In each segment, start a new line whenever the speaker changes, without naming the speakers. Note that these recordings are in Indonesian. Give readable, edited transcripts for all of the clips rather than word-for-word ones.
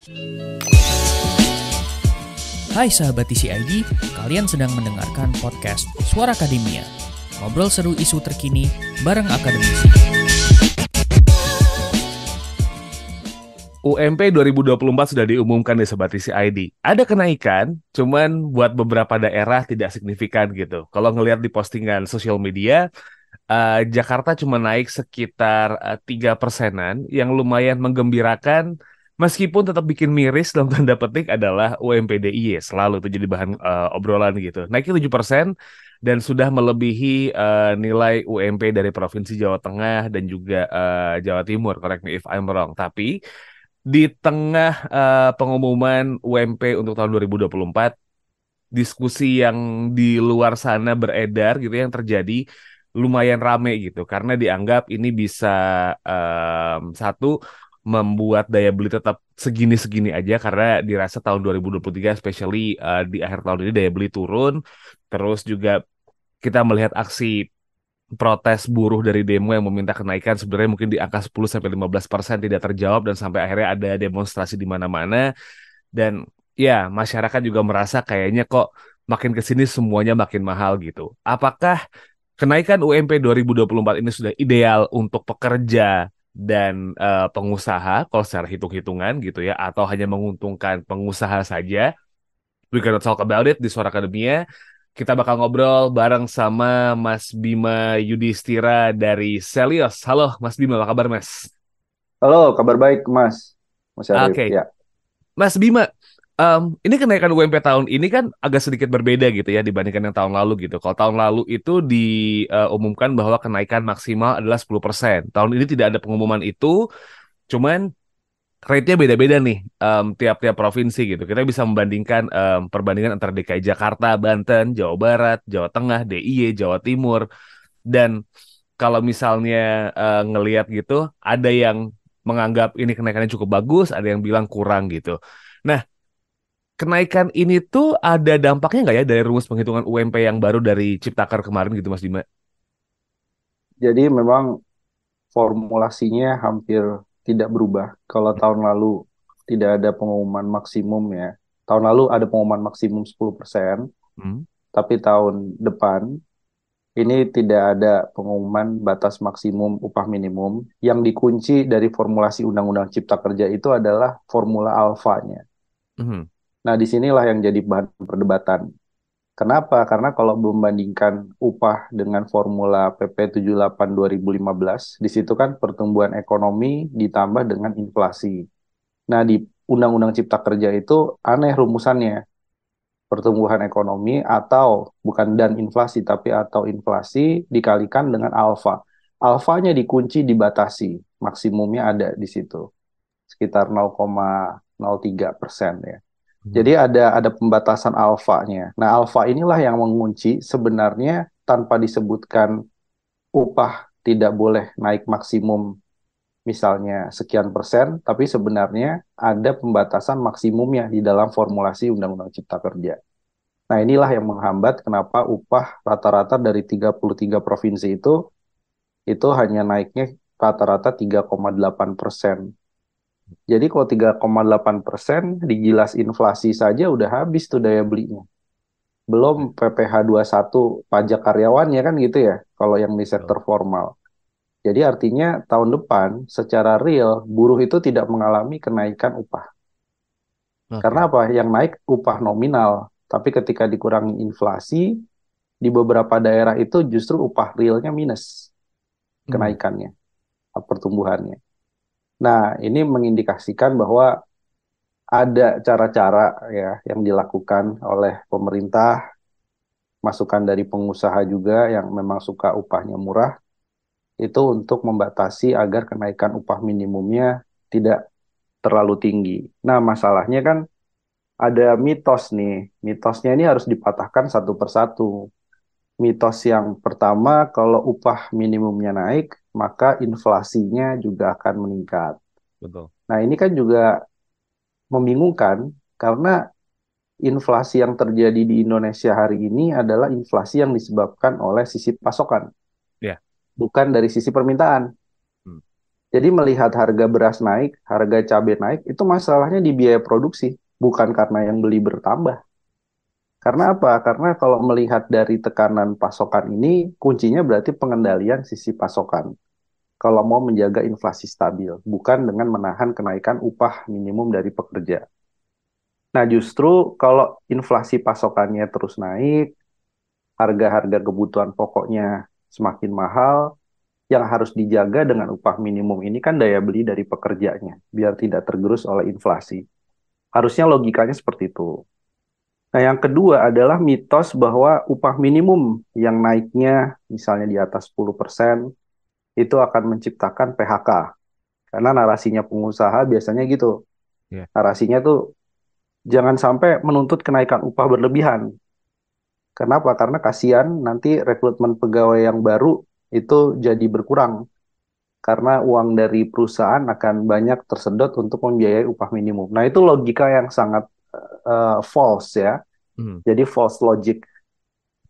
Hai sahabat TCID, kalian sedang mendengarkan podcast Suara Akademia. Ngobrol seru isu terkini bareng akademisi.
UMP 2024 sudah diumumkan di Sobat TCID. Ada kenaikan, cuman buat beberapa daerah tidak signifikan gitu. Kalau ngelihat di postingan sosial media, Jakarta cuma naik sekitar 3%-an, yang lumayan menggembirakan, meskipun tetap bikin miris dalam tanda petik adalah UMP DIY, selalu itu jadi bahan obrolan gitu. Naiknya 7% dan sudah melebihi nilai UMP dari Provinsi Jawa Tengah dan juga Jawa Timur, correct me if I'm wrong. Tapi di tengah pengumuman UMP untuk tahun 2024, diskusi yang di luar sana beredar gitu yang terjadi lumayan rame gitu karena dianggap ini bisa satu membuat daya beli tetap segini-segini aja karena dirasa tahun 2023 especially di akhir tahun ini daya beli turun. Terus juga kita melihat aksi protes buruh dari demo yang meminta kenaikan sebenarnya mungkin di angka 10-15% tidak terjawab dan sampai akhirnya ada demonstrasi di mana-mana. Dan ya, masyarakat juga merasa kayaknya kok makin ke sini semuanya makin mahal gitu. Apakah kenaikan UMP 2024 ini sudah ideal untuk pekerja dan pengusaha kalau secara hitung-hitungan gitu ya, atau hanya menguntungkan pengusaha saja? We gonna talk about it di Suara Akademia. Kita bakal ngobrol bareng sama Mas Bima Yudhistira dari Selios. Halo Mas Bima, apa kabar Mas?
Halo, kabar baik, Mas. Mas Syarif,
Oke,
ya.
Mas Bima, ini kenaikan UMP tahun ini kan agak sedikit berbeda gitu ya dibandingkan yang tahun lalu gitu. Kalau tahun lalu itu diumumkan bahwa kenaikan maksimal adalah 10%. Tahun ini tidak ada pengumuman itu, cuman rate-nya beda-beda nih tiap-tiap provinsi gitu. Kita bisa membandingkan perbandingan antara DKI Jakarta, Banten, Jawa Barat, Jawa Tengah, DIY, Jawa Timur. Dan kalau misalnya ngelihat gitu, ada yang menganggap ini kenaikannya cukup bagus, ada yang bilang kurang gitu. Nah, kenaikan ini tuh ada dampaknya nggak ya dari rumus penghitungan UMP yang baru dari Ciptaker kemarin gitu Mas Bima?
Jadi memang formulasinya hampir tidak berubah. Kalau tahun lalu tidak ada pengumuman maksimum ya. Tahun lalu ada pengumuman maksimum 10%,
Hmm.
tapi tahun depan ini tidak ada pengumuman batas maksimum upah minimum. Yang dikunci dari formulasi Undang-Undang Cipta Kerja itu adalah formula alfanya.
Mhm.
Nah, disinilah yang jadi bahan perdebatan. Kenapa? Karena kalau membandingkan upah dengan formula PP 78 2015, di situ kan pertumbuhan ekonomi ditambah dengan inflasi. Nah, di Undang-Undang Cipta Kerja itu aneh rumusannya. Pertumbuhan ekonomi atau bukan dan inflasi, tapi atau inflasi dikalikan dengan alfa. Alfanya dikunci dibatasi, maksimumnya ada di situ, sekitar 0,03% ya.
Mhm.
Jadi ada pembatasan alfanya. Nah, alfa inilah yang mengunci sebenarnya tanpa disebutkan upah tidak boleh naik maksimum misalnya sekian persen, tapi sebenarnya ada pembatasan maksimumnya di dalam formulasi Undang-Undang Cipta Kerja. Nah, inilah yang menghambat kenapa upah rata-rata dari 33 provinsi itu hanya naiknya rata-rata 3,8%. Jadi kalau 3,8% digilas inflasi saja udah habis tuh daya belinya. Belum PPh satu pajak karyawannya kan gitu ya, kalau yang di sektor
Betul.
formal. Jadi artinya tahun depan secara real buruh itu tidak mengalami kenaikan upah. Karena
Oke.
apa? Yang naik upah nominal, tapi ketika dikurangi inflasi, di beberapa daerah itu justru upah realnya minus
Mhm.
kenaikannya, pertumbuhannya. Nah, ini mengindikasikan bahwa ada cara-cara ya yang dilakukan oleh pemerintah, masukan dari pengusaha juga yang memang suka upahnya murah, itu untuk membatasi agar kenaikan upah minimumnya tidak terlalu tinggi. Nah, masalahnya kan ada mitos nih. Mitosnya ini harus dipatahkan satu persatu. Mitos yang pertama, kalau upah minimumnya naik, maka inflasinya juga akan meningkat.
Betul.
Nah, ini kan juga membingungkan karena inflasi yang terjadi di Indonesia hari ini adalah inflasi yang disebabkan oleh sisi pasokan,
Ya.
bukan dari sisi permintaan.
Hmm.
Jadi melihat harga beras naik, harga cabai naik, itu masalahnya di biaya produksi, bukan karena yang beli bertambah. Karena apa? Karena kalau melihat dari tekanan pasokan ini, kuncinya berarti pengendalian sisi pasokan. Kalau mau menjaga inflasi stabil, bukan dengan menahan kenaikan upah minimum dari pekerja. Nah, justru kalau inflasi pasokannya terus naik, harga-harga kebutuhan pokoknya semakin mahal, yang harus dijaga dengan upah minimum ini kan daya beli dari pekerjanya, biar tidak tergerus oleh inflasi. Harusnya logikanya seperti itu. Nah, yang kedua adalah mitos bahwa upah minimum yang naiknya misalnya di atas 10% itu akan menciptakan PHK. Karena narasinya pengusaha biasanya gitu.
Ya.
Narasinya tuh jangan sampai menuntut kenaikan upah berlebihan. Kenapa? Karena kasihan nanti rekrutmen pegawai yang baru itu jadi berkurang. Karena uang dari perusahaan akan banyak tersedot untuk membiayai upah minimum. Nah, itu logika yang sangat false ya.
Hmm.
Jadi false logic.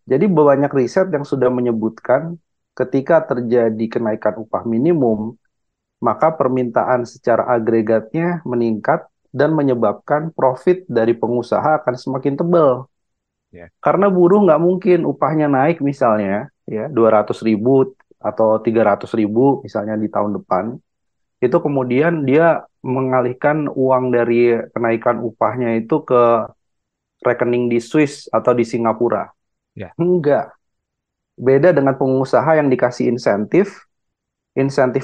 Jadi banyak riset yang sudah menyebutkan ketika terjadi kenaikan upah minimum, maka permintaan secara agregatnya meningkat dan menyebabkan profit dari pengusaha akan semakin tebal.
Ya.
Karena buruh nggak mungkin upahnya naik misalnya ya 200.000 atau 300.000 misalnya di tahun depan, itu kemudian dia mengalihkan uang dari kenaikan upahnya itu ke rekening di Swiss atau di Singapura.
Ya.
Enggak. Beda dengan pengusaha yang dikasih insentif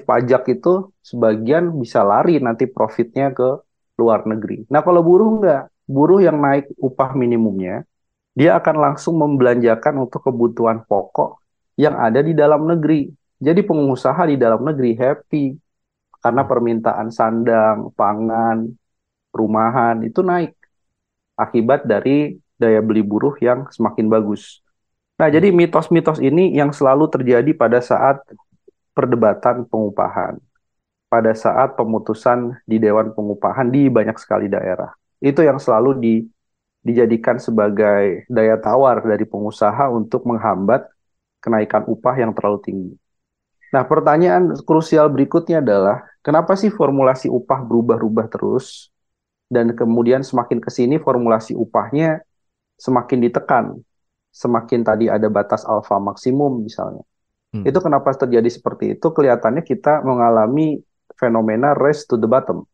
pajak itu sebagian bisa lari nanti profitnya ke luar negeri. Nah, kalau buruh enggak. Buruh yang naik upah minimumnya, dia akan langsung membelanjakan untuk kebutuhan pokok yang ada di dalam negeri. Jadi pengusaha di dalam negeri happy karena permintaan sandang, pangan, perumahan itu naik akibat dari daya beli buruh yang semakin bagus. Nah, jadi mitos-mitos ini yang selalu terjadi pada saat perdebatan pengupahan, pada saat pemutusan di Dewan Pengupahan di banyak sekali daerah. Itu yang selalu dijadikan sebagai daya tawar dari pengusaha untuk menghambat kenaikan upah yang terlalu tinggi. Nah, pertanyaan krusial berikutnya adalah, kenapa sih formulasi upah berubah-ubah terus, dan kemudian semakin ke sini formulasi upahnya semakin ditekan, semakin tadi ada batas alfa maksimum misalnya. Itu kenapa terjadi seperti itu? Kelihatannya kita mengalami fenomena race to the bottom.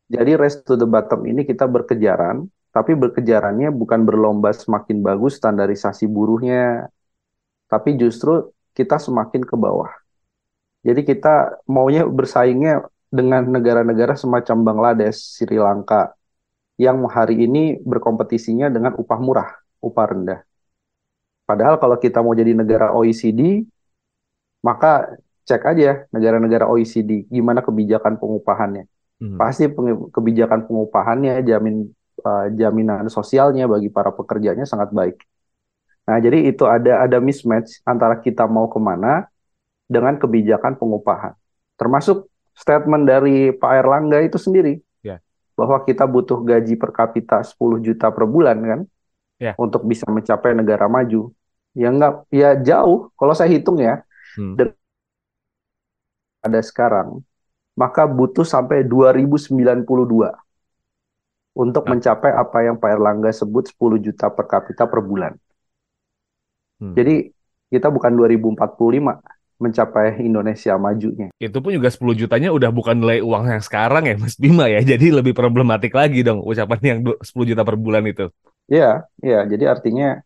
Jadi race to the bottom ini kita berkejaran, tapi berkejarannya bukan berlomba semakin bagus standarisasi buruhnya, tapi justru kita semakin ke bawah. Jadi kita maunya bersaingnya dengan negara-negara semacam Bangladesh, Sri Lanka, yang hari ini berkompetisinya dengan upah murah, upah rendah. Padahal kalau kita mau jadi negara OECD, maka cek aja negara-negara OECD, gimana kebijakan pengupahannya. Pasti kebijakan pengupahannya, jaminan sosialnya bagi para pekerjanya sangat baik. Nah, jadi itu ada mismatch antara kita mau kemana dengan kebijakan pengupahan. Termasuk statement dari Pak Erlangga itu sendiri, bahwa kita butuh gaji per kapita 10 juta per bulan kan, untuk bisa mencapai negara maju. Ya enggak, ya jauh. Kalau saya hitung ya, ada sekarang, maka butuh sampai 2092 untuk mencapai apa yang Pak Erlangga sebut 10 juta per kapita per bulan. Jadi kita bukan 2045 mencapai Indonesia majunya.
Itu pun juga 10 jutanya udah bukan nilai uang yang sekarang ya Mas Bima ya. Jadi lebih problematik lagi dong ucapan yang 10 juta per bulan itu.
Ya, jadi artinya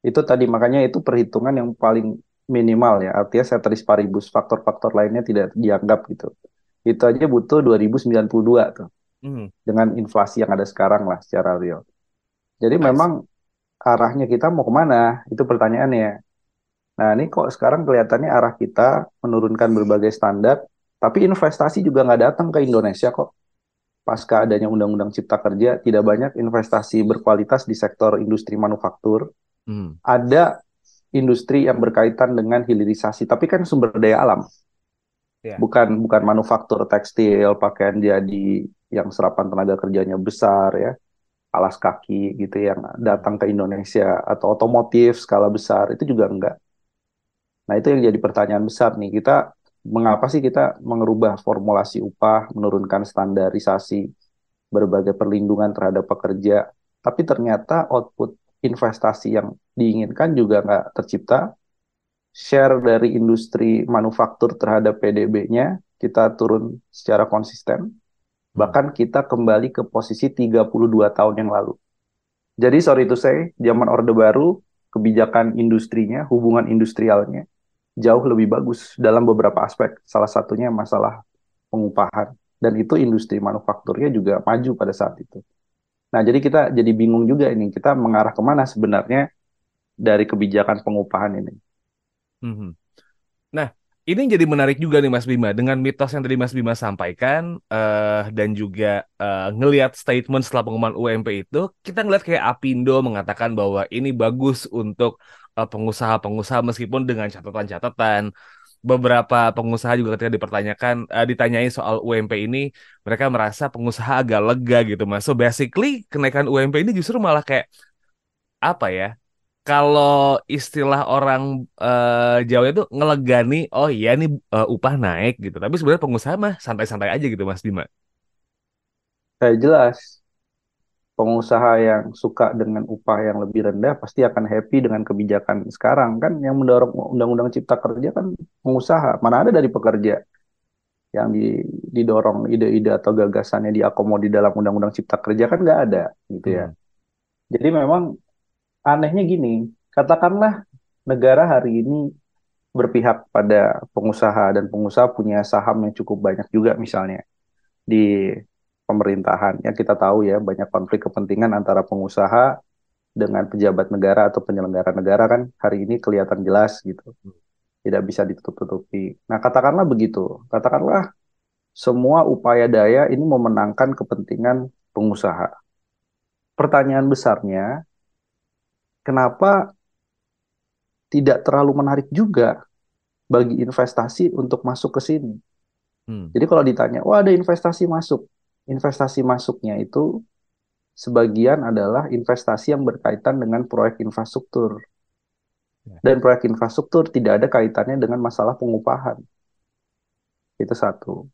itu tadi, makanya itu perhitungan yang paling minimal ya. Artinya ceteris paribus, faktor-faktor lainnya tidak dianggap gitu. Itu aja butuh 2092 tuh. Dengan inflasi yang ada sekarang lah secara real. Jadi memang arahnya kita mau kemana? Itu pertanyaannya. Nah, ini kok sekarang kelihatannya arah kita menurunkan berbagai standar, tapi investasi juga nggak datang ke Indonesia kok. Pasca adanya Undang-Undang Cipta Kerja, tidak banyak investasi berkualitas di sektor industri manufaktur. Ada industri yang berkaitan dengan hilirisasi, tapi kan sumber daya alam. Bukan manufaktur tekstil, pakaian jadi yang serapan tenaga kerjanya besar ya, alas kaki gitu yang datang ke Indonesia, atau otomotif skala besar, itu juga enggak. Nah, itu yang jadi pertanyaan besar nih. Kita mengapa sih kita merubah formulasi upah, menurunkan standarisasi, berbagai perlindungan terhadap pekerja, tapi ternyata output investasi yang diinginkan juga nggak tercipta, share dari industri manufaktur terhadap PDB-nya kita turun secara konsisten, bahkan kita kembali ke posisi 32 tahun yang lalu. Jadi sorry to say, zaman Orde Baru, kebijakan industrinya, hubungan industrialnya, jauh lebih bagus dalam beberapa aspek. Salah satunya masalah pengupahan. Dan itu industri manufakturnya juga maju pada saat itu. Nah, jadi kita jadi bingung juga ini. Kita mengarah kemana sebenarnya dari kebijakan pengupahan ini.
Mhm. Nah, ini yang jadi menarik juga nih Mas Bima dengan mitos yang tadi Mas Bima sampaikan dan juga ngelihat statement setelah pengumuman UMP itu, kita ngelihat kayak Apindo mengatakan bahwa ini bagus untuk pengusaha-pengusaha meskipun dengan catatan-catatan. Beberapa pengusaha juga ketika ditanyai soal UMP ini, mereka merasa pengusaha agak lega gitu Mas. So basically kenaikan UMP ini justru malah kayak apa ya? Kalau istilah orang Jawa itu ngelegani, oh iya nih upah naik gitu. Tapi sebenarnya pengusaha mah santai-santai aja gitu Mas Bima.
Saya jelas, pengusaha yang suka dengan upah yang lebih rendah pasti akan happy dengan kebijakan sekarang. Kan yang mendorong Undang-Undang Cipta Kerja kan pengusaha. Mana ada dari pekerja yang didorong ide-ide atau gagasannya diakomodir dalam Undang-Undang Cipta Kerja kan nggak ada gitu ya.
Mhm.
Jadi memang anehnya gini, katakanlah negara hari ini berpihak pada pengusaha dan pengusaha punya saham yang cukup banyak juga misalnya di pemerintahan. Ya kita tahu ya banyak konflik kepentingan antara pengusaha dengan pejabat negara atau penyelenggara negara kan hari ini kelihatan jelas gitu. Tidak bisa ditutup-tutupi. Nah, katakanlah begitu. Katakanlah semua upaya daya ini memenangkan kepentingan pengusaha. Pertanyaan besarnya, kenapa tidak terlalu menarik juga bagi investasi untuk masuk ke sini?
Hmm.
Jadi kalau ditanya, wah ada investasi masuk. Investasi masuknya itu sebagian adalah investasi yang berkaitan dengan proyek infrastruktur.
Ya.
Dan proyek infrastruktur tidak ada kaitannya dengan masalah pengupahan. Itu satu.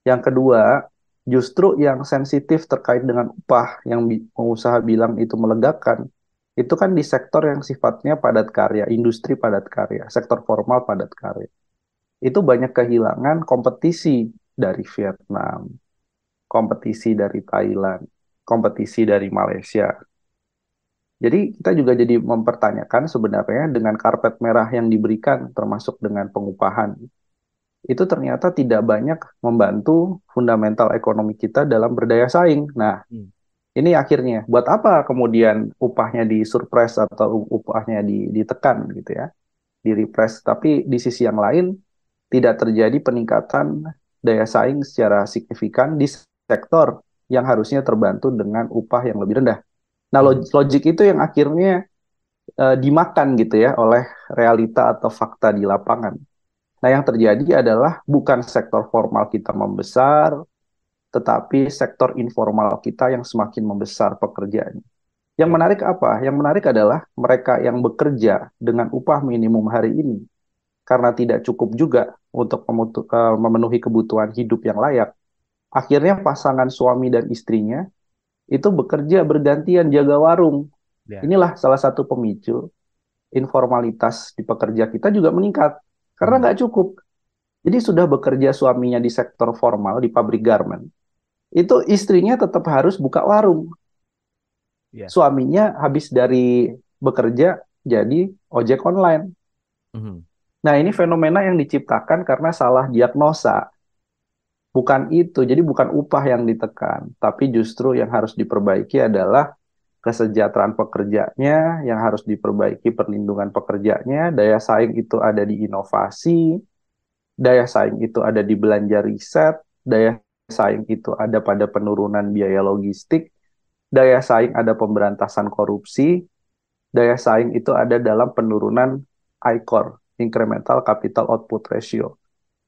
Yang kedua, justru yang sensitif terkait dengan upah yang pengusaha bilang itu melegakan, itu kan di sektor yang sifatnya padat karya, industri padat karya, sektor formal padat karya. Itu banyak kehilangan kompetisi dari Vietnam, kompetisi dari Thailand, kompetisi dari Malaysia. Jadi kita juga jadi mempertanyakan sebenarnya dengan karpet merah yang diberikan termasuk dengan pengupahan itu ternyata tidak banyak membantu fundamental ekonomi kita dalam berdaya saing. Nah,
Hmm.
ini akhirnya buat apa kemudian upahnya disurpres atau upahnya ditekan gitu ya, direpress. Tapi di sisi yang lain tidak terjadi peningkatan daya saing secara signifikan di sektor yang harusnya terbantu dengan upah yang lebih rendah. Nah,
Hmm.
logik itu yang akhirnya dimakan gitu ya oleh realita atau fakta di lapangan. Nah, yang terjadi adalah bukan sektor formal kita membesar, tetapi sektor informal kita yang semakin membesar pekerjaannya. Yang
Ya.
menarik apa? Yang menarik adalah mereka yang bekerja dengan upah minimum hari ini, karena tidak cukup juga untuk memenuhi kebutuhan hidup yang layak. Akhirnya pasangan suami dan istrinya itu bekerja bergantian jaga warung.
Ya.
Inilah salah satu pemicu informalitas di pekerja kita juga meningkat. Karena
Mhm.
nggak cukup. Jadi sudah bekerja suaminya di sektor formal, di pabrik garment, itu istrinya tetap harus buka warung.
Ya.
Suaminya habis dari bekerja jadi ojek online.
Mhm.
Nah, ini fenomena yang diciptakan karena salah diagnosa. Bukan itu, jadi bukan upah yang ditekan, tapi justru yang harus diperbaiki adalah kesejahteraan pekerjanya, yang harus diperbaiki perlindungan pekerjanya, daya saing itu ada di inovasi, daya saing itu ada di belanja riset, daya saing itu ada pada penurunan biaya logistik, daya saing ada pemberantasan korupsi, daya saing itu ada dalam penurunan ICOR, Incremental Capital Output Ratio.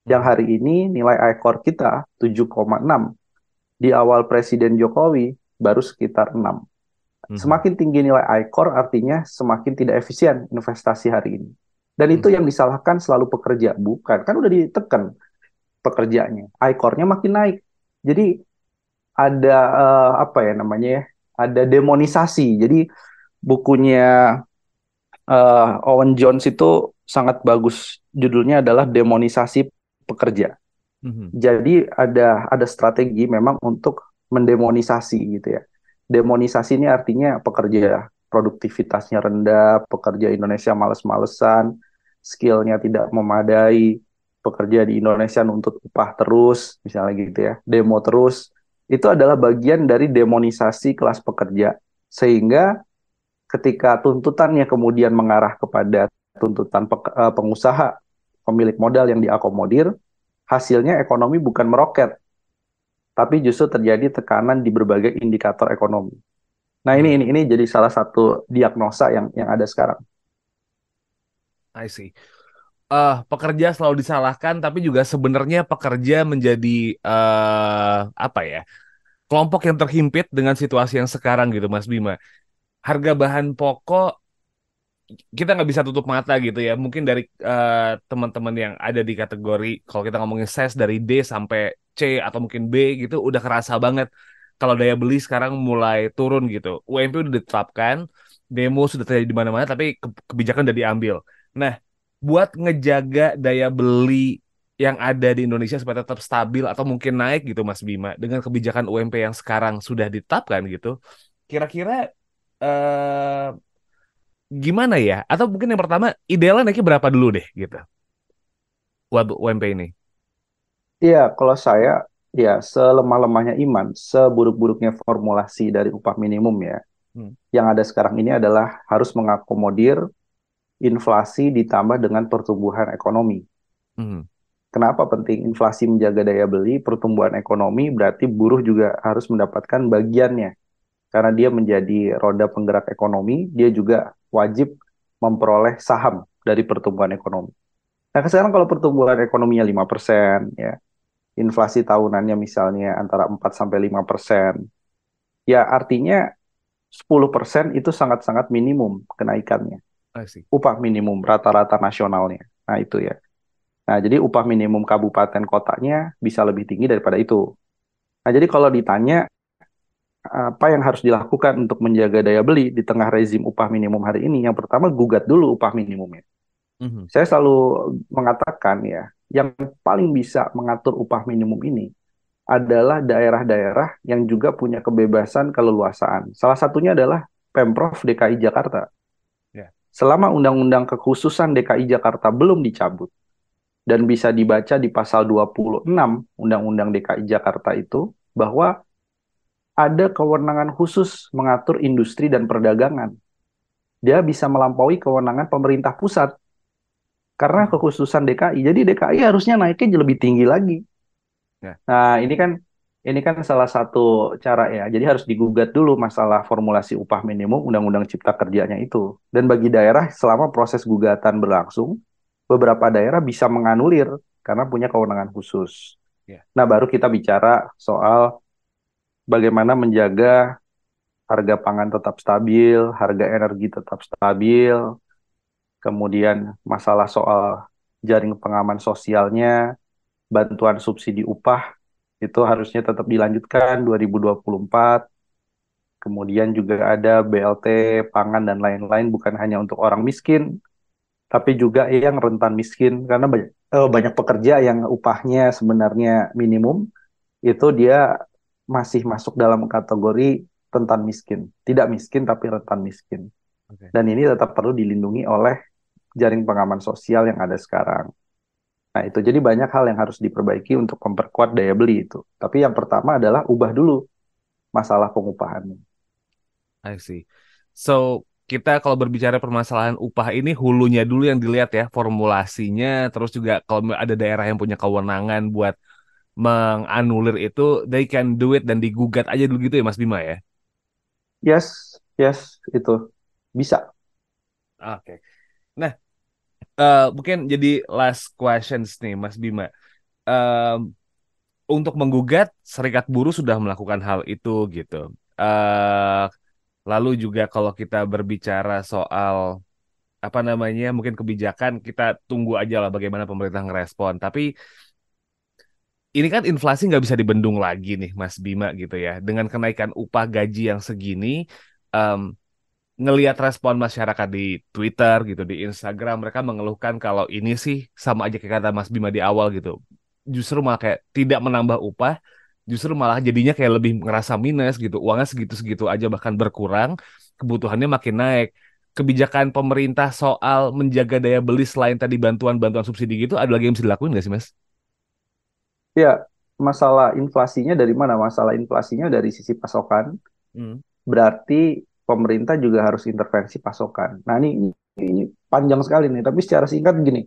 Yang
Mhm.
hari ini nilai ICOR kita 7,6. Di awal Presiden Jokowi baru sekitar 6.
Mhm.
Semakin tinggi nilai ICOR artinya semakin tidak efisien investasi hari ini. Dan itu
Hmm.
yang disalahkan selalu pekerja, bukan. Kan udah ditekan pekerjaannya. I-core-nya makin naik. Jadi ada apa ya namanya ya? Ada demonisasi. Jadi bukunya Owen Jones itu sangat bagus. Judulnya adalah Demonisasi Pekerja.
Mhm.
Jadi ada strategi memang untuk mendemonisasi gitu ya. Demonisasi ini artinya pekerja produktivitasnya rendah, pekerja Indonesia males-malesan, skillnya tidak memadai, pekerja di Indonesia nuntut upah terus, misalnya gitu ya, demo terus. Itu adalah bagian dari demonisasi kelas pekerja. Sehingga ketika tuntutannya kemudian mengarah kepada tuntutan pengusaha, pemilik modal yang diakomodir, hasilnya ekonomi bukan meroket, tapi justru terjadi tekanan di berbagai indikator ekonomi. Nah, ini
Mhm.
ini jadi salah satu diagnosa yang ada sekarang.
I see. Pekerja selalu disalahkan, tapi juga sebenarnya pekerja menjadi apa ya, kelompok yang terhimpit dengan situasi yang sekarang gitu, Mas Bima. Harga bahan pokok kita nggak bisa tutup mata gitu ya. Mungkin dari teman-teman yang ada di kategori, kalau kita ngomongin size dari D sampai C atau mungkin B gitu, udah kerasa banget kalau daya beli sekarang mulai turun gitu. UMP udah ditetapkan, demo sudah terjadi di mana-mana, tapi kebijakan udah diambil. Nah, buat ngejaga daya beli yang ada di Indonesia supaya tetap stabil atau mungkin naik gitu, Mas Bima, dengan kebijakan UMP yang sekarang sudah ditetapkan gitu, kira-kira eh gimana ya? Atau mungkin yang pertama, idealnya naiknya berapa dulu deh gitu buat UMP ini?
Iya, kalau saya, ya selemah-lemahnya iman, seburuk-buruknya formulasi dari upah minimum ya,
Hmm.
yang ada sekarang ini adalah harus mengakomodir inflasi ditambah dengan pertumbuhan ekonomi.
Hmm.
Kenapa penting inflasi menjaga daya beli, pertumbuhan ekonomi berarti buruh juga harus mendapatkan bagiannya. Karena dia menjadi roda penggerak ekonomi, dia juga wajib memperoleh saham dari pertumbuhan ekonomi. Nah, sekarang kalau pertumbuhan ekonominya 5%, ya, inflasi tahunannya misalnya antara 4 sampai 5%, ya artinya 10% itu sangat-sangat minimum kenaikannya.
I see.
Upah minimum rata-rata nasionalnya. Nah, itu ya. Nah, jadi upah minimum kabupaten kotanya bisa lebih tinggi daripada itu. Nah, jadi kalau ditanya apa yang harus dilakukan untuk menjaga daya beli di tengah rezim upah minimum hari ini, yang pertama gugat dulu upah minimumnya.
Mhm.
Saya selalu mengatakan ya, yang paling bisa mengatur upah minimum ini adalah daerah-daerah yang juga punya kebebasan keleluasaan. Salah satunya adalah Pemprov DKI Jakarta.
Ya.
Selama Undang-Undang Kekhususan DKI Jakarta belum dicabut, dan bisa dibaca di pasal 26 Undang-Undang DKI Jakarta itu, bahwa ada kewenangan khusus mengatur industri dan perdagangan. Dia bisa melampaui kewenangan pemerintah pusat karena
Mhm.
kekhususan DKI. Jadi DKI harusnya naiknya lebih tinggi lagi.
Ya.
Nah, ini kan salah satu cara ya. Jadi harus digugat dulu masalah formulasi upah minimum Undang-Undang Cipta Kerjanya itu. Dan bagi daerah selama proses gugatan berlangsung, beberapa daerah bisa menganulir karena punya kewenangan khusus.
Ya.
Nah, baru kita bicara soal bagaimana menjaga harga pangan tetap stabil, harga energi tetap stabil, kemudian masalah soal jaring pengaman sosialnya, bantuan subsidi upah itu harusnya tetap dilanjutkan 2024. Kemudian juga ada BLT, pangan dan lain-lain bukan hanya untuk orang miskin, tapi juga yang rentan miskin karena banyak pekerja yang upahnya sebenarnya minimum, itu dia masih masuk dalam kategori rentan miskin. Tidak miskin tapi rentan miskin.
Oke.
Dan ini tetap perlu dilindungi oleh jaring pengaman sosial yang ada sekarang. Nah, itu jadi banyak hal yang harus diperbaiki untuk memperkuat daya beli itu. Tapi yang pertama adalah ubah dulu masalah pengupahannya.
I see. So, kita kalau berbicara permasalahan upah ini hulunya dulu yang dilihat ya, formulasinya, terus juga kalau ada daerah yang punya kewenangan buat menganulir itu, they can do it dan digugat aja dulu gitu ya Mas Bima ya.
Yes, yes, itu bisa.
Oke. Nah, mungkin jadi last questions nih Mas Bima. Em, untuk menggugat, Serikat Buruh sudah melakukan hal itu gitu. Lalu juga kalau kita berbicara soal apa namanya mungkin kebijakan kita tunggu aja lah bagaimana pemerintah ngerespon. Tapi ini kan inflasi nggak bisa dibendung lagi nih Mas Bima gitu ya. Dengan kenaikan upah gaji yang segini, em, ngelihat respon masyarakat di Twitter gitu, di Instagram, mereka mengeluhkan kalau ini sih sama aja kayak kata Mas Bima di awal gitu. Justru malah kayak tidak menambah upah, justru malah jadinya kayak lebih ngerasa minus gitu. Uangnya segitu-segitu aja bahkan berkurang, kebutuhannya makin naik. Kebijakan pemerintah soal menjaga daya beli selain tadi bantuan-bantuan subsidi gitu, ada lagi yang bisa dilakuin nggak sih Mas?
Ya, masalah inflasinya dari mana? Masalah inflasinya dari sisi pasokan,
Hmm.
berarti pemerintah juga harus intervensi pasokan. Nah, ini panjang sekali nih, tapi secara singkat gini,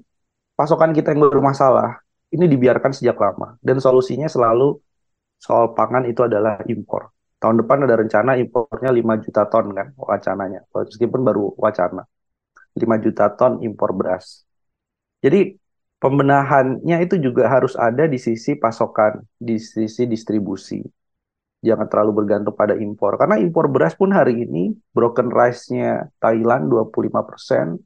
pasokan kita yang bermasalah, ini dibiarkan sejak lama, dan solusinya selalu soal pangan itu adalah impor. Tahun depan ada rencana impornya 5 juta ton kan, wacananya. Meskipun baru wacana, 5 juta ton impor beras. Jadi pembenahannya itu juga harus ada di sisi pasokan, di sisi distribusi. Jangan terlalu bergantung pada impor. Karena impor beras pun hari ini, broken rice-nya Thailand 25%,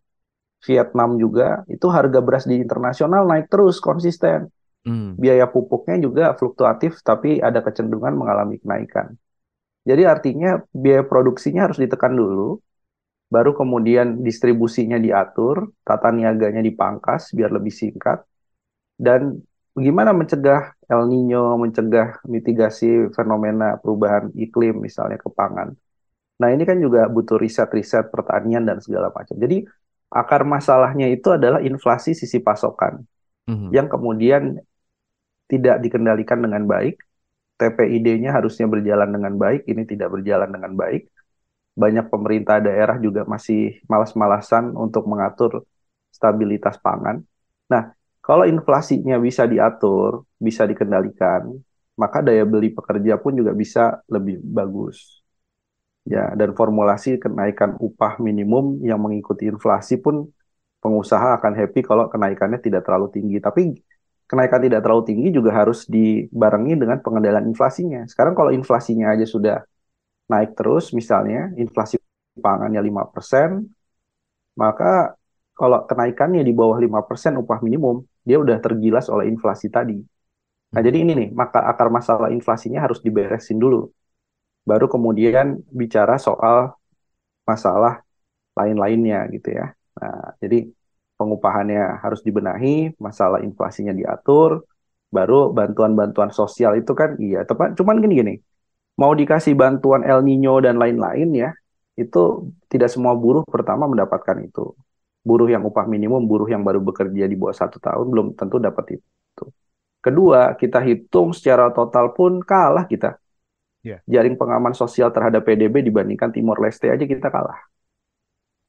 Vietnam juga, itu harga beras di internasional naik terus, konsisten.
Hmm.
Biaya pupuknya juga fluktuatif, tapi ada kecenderungan mengalami kenaikan. Jadi artinya biaya produksinya harus ditekan dulu, baru kemudian distribusinya diatur, tata niaganya dipangkas biar lebih singkat, dan bagaimana mencegah El Nino, mencegah mitigasi fenomena perubahan iklim misalnya ke pangan. Nah ini kan juga butuh riset-riset pertanian dan segala macam. Jadi akar masalahnya itu adalah inflasi sisi pasokan
Mhm.
yang kemudian tidak dikendalikan dengan baik. TPID-nya harusnya berjalan dengan baik, ini tidak berjalan dengan baik. Banyak pemerintah daerah juga masih malas-malasan untuk mengatur stabilitas pangan. Nah, kalau inflasinya bisa diatur, bisa dikendalikan, maka daya beli pekerja pun juga bisa lebih bagus. Ya, dan formulasi kenaikan upah minimum yang mengikuti inflasi pun pengusaha akan happy kalau kenaikannya tidak terlalu tinggi. Tapi kenaikan tidak terlalu tinggi juga harus dibarengi dengan pengendalian inflasinya. Sekarang kalau inflasinya aja sudah naik terus, misalnya inflasi pangannya 5%, maka kalau kenaikannya di bawah 5% upah minimum, dia udah tergilas oleh inflasi tadi. Nah,
Mhm.
jadi ini nih, maka akar masalah inflasinya harus diberesin dulu. Baru kemudian bicara soal masalah lain-lainnya gitu ya. Nah, jadi pengupahannya harus dibenahi, masalah inflasinya diatur, baru bantuan-bantuan sosial itu kan iya, tepat. Cuman gini-gini, mau dikasih bantuan El Nino dan lain-lain ya, itu tidak semua buruh pertama mendapatkan itu. Buruh yang upah minimum, buruh yang baru bekerja di bawah 1 tahun belum tentu dapat itu. Kedua, kita hitung secara total pun kalah kita.
Ya.
Jaring pengaman sosial terhadap PDB dibandingkan Timor Leste aja kita kalah.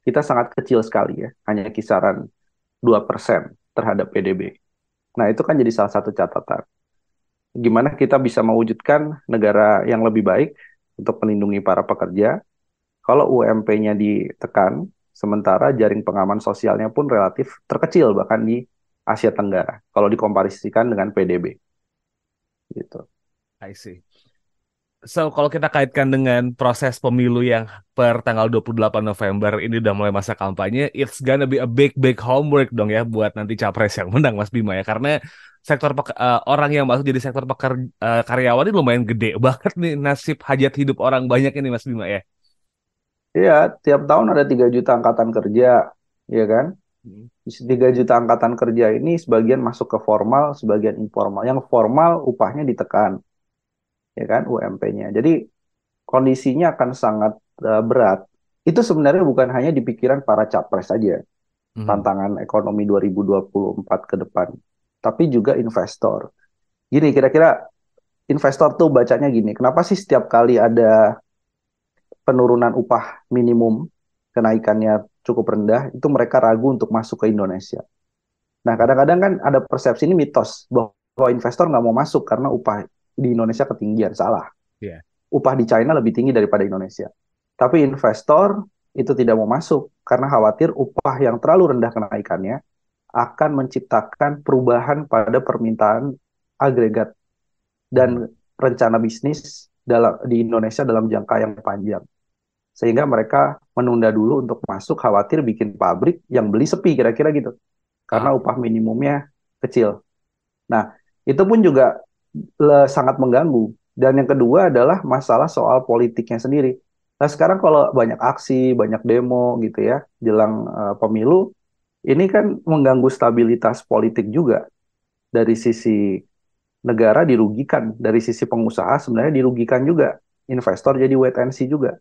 Kita sangat kecil sekali ya, hanya kisaran 2% terhadap PDB. Nah, itu kan jadi salah satu catatan. Gimana kita bisa mewujudkan negara yang lebih baik untuk melindungi para pekerja, kalau UMP-nya ditekan, sementara jaring pengaman sosialnya pun relatif terkecil bahkan di Asia Tenggara, kalau dikomparisikan dengan PDB. Gitu.
I see. So, kalau kita kaitkan dengan proses pemilu yang per tanggal 28 November ini udah mulai masa kampanye, it's gonna be a big, big homework dong ya buat nanti capres yang menang, Mas Bima ya. Karena orang yang masuk jadi sektor karyawan ini lumayan gede banget nih nasib hajat hidup orang banyak ini, Mas Bima ya.
Iya, tiap tahun ada 3 juta angkatan kerja, ya kan?
Hmm.
3 juta angkatan kerja ini sebagian masuk ke formal, sebagian informal. Yang formal upahnya ditekan, ya kan, UMP-nya. Jadi kondisinya akan sangat berat. Itu sebenarnya bukan hanya di pikiran para capres saja,
Mhm.
tantangan ekonomi 2024 ke depan, tapi juga investor. Gini, kira-kira investor tuh bacanya gini, kenapa sih setiap kali ada penurunan upah minimum, kenaikannya cukup rendah, itu mereka ragu untuk masuk ke Indonesia. Nah, kadang-kadang kan ada persepsi ini mitos bahwa investor nggak mau masuk karena upah di Indonesia ketinggian. Salah.
Iya.
Upah di China lebih tinggi daripada Indonesia. Tapi investor itu tidak mau masuk karena khawatir upah yang terlalu rendah kenaikannya akan menciptakan perubahan pada permintaan agregat
Mhm.
dan rencana bisnis di Indonesia dalam jangka yang panjang. sehingga mereka menunda dulu untuk masuk, khawatir bikin pabrik yang beli sepi, kira-kira gitu. Karena upah minimumnya kecil. Nah, itu pun juga sangat mengganggu. Dan yang kedua adalah masalah soal politiknya sendiri. Nah, sekarang kalau banyak aksi, banyak demo gitu ya, jelang pemilu, ini kan mengganggu stabilitas politik juga. Dari sisi negara dirugikan, dari sisi pengusaha sebenarnya dirugikan juga. Investor jadi wait and see juga.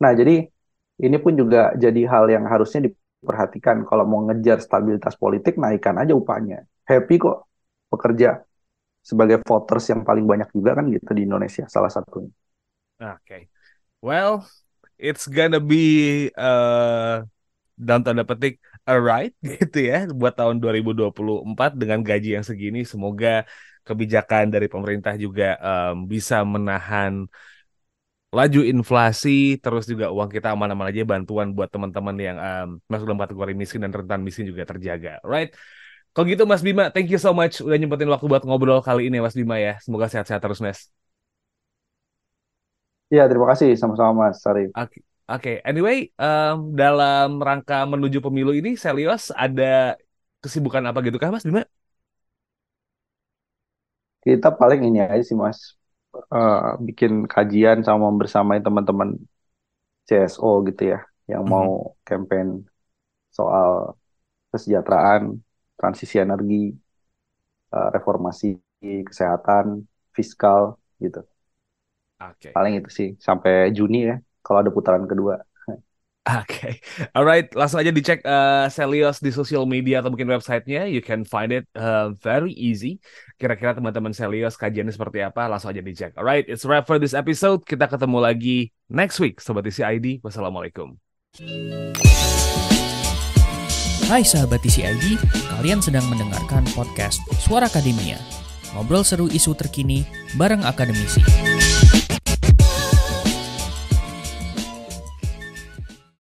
Nah, jadi ini pun juga jadi hal yang harusnya diperhatikan. Kalau mau ngejar stabilitas politik, naikkan aja upahnya. Happy kok pekerja sebagai voters yang paling banyak juga kan gitu di Indonesia, salah satunya.
Oke. Well, it's gonna be dalam tanda petik a ride gitu ya buat tahun 2024 dengan gaji yang segini. Semoga kebijakan dari pemerintah juga bisa menahan laju inflasi, terus juga uang kita aman-aman aja, bantuan buat teman-teman yang masuk dalam kategori miskin dan rentan miskin juga terjaga. Right? Kalau gitu Mas Bima, thank you so much udah nyempetin waktu buat ngobrol kali ini Mas Bima ya. Semoga sehat-sehat terus Mas.
Iya, terima kasih sama-sama Mas Sarif.
Oke. Anyway, dalam rangka menuju pemilu ini, Selios ada kesibukan apa gitu kah Mas Bima?
Kita paling ini aja sih Mas, bikin kajian sama membersamai teman-teman CSO gitu ya, yang mau campaign soal kesejahteraan, transisi energi, reformasi kesehatan, fiskal gitu.
Oke.
Paling itu sih sampai Juni ya, kalau ada putaran kedua.
Oke, alright, langsung aja dicek Selios di sosial media atau mungkin websitenya. You can find it very easy. Kira-kira teman-teman Selios kajiannya seperti apa? Langsung aja dicek. Alright, it's a wrap for this episode. Kita ketemu lagi next week, Sobat Isi ID. Wassalamualaikum.
Hai sahabat TCID, kalian sedang mendengarkan podcast Suara Akademia. Ngobrol seru isu terkini bareng akademisi.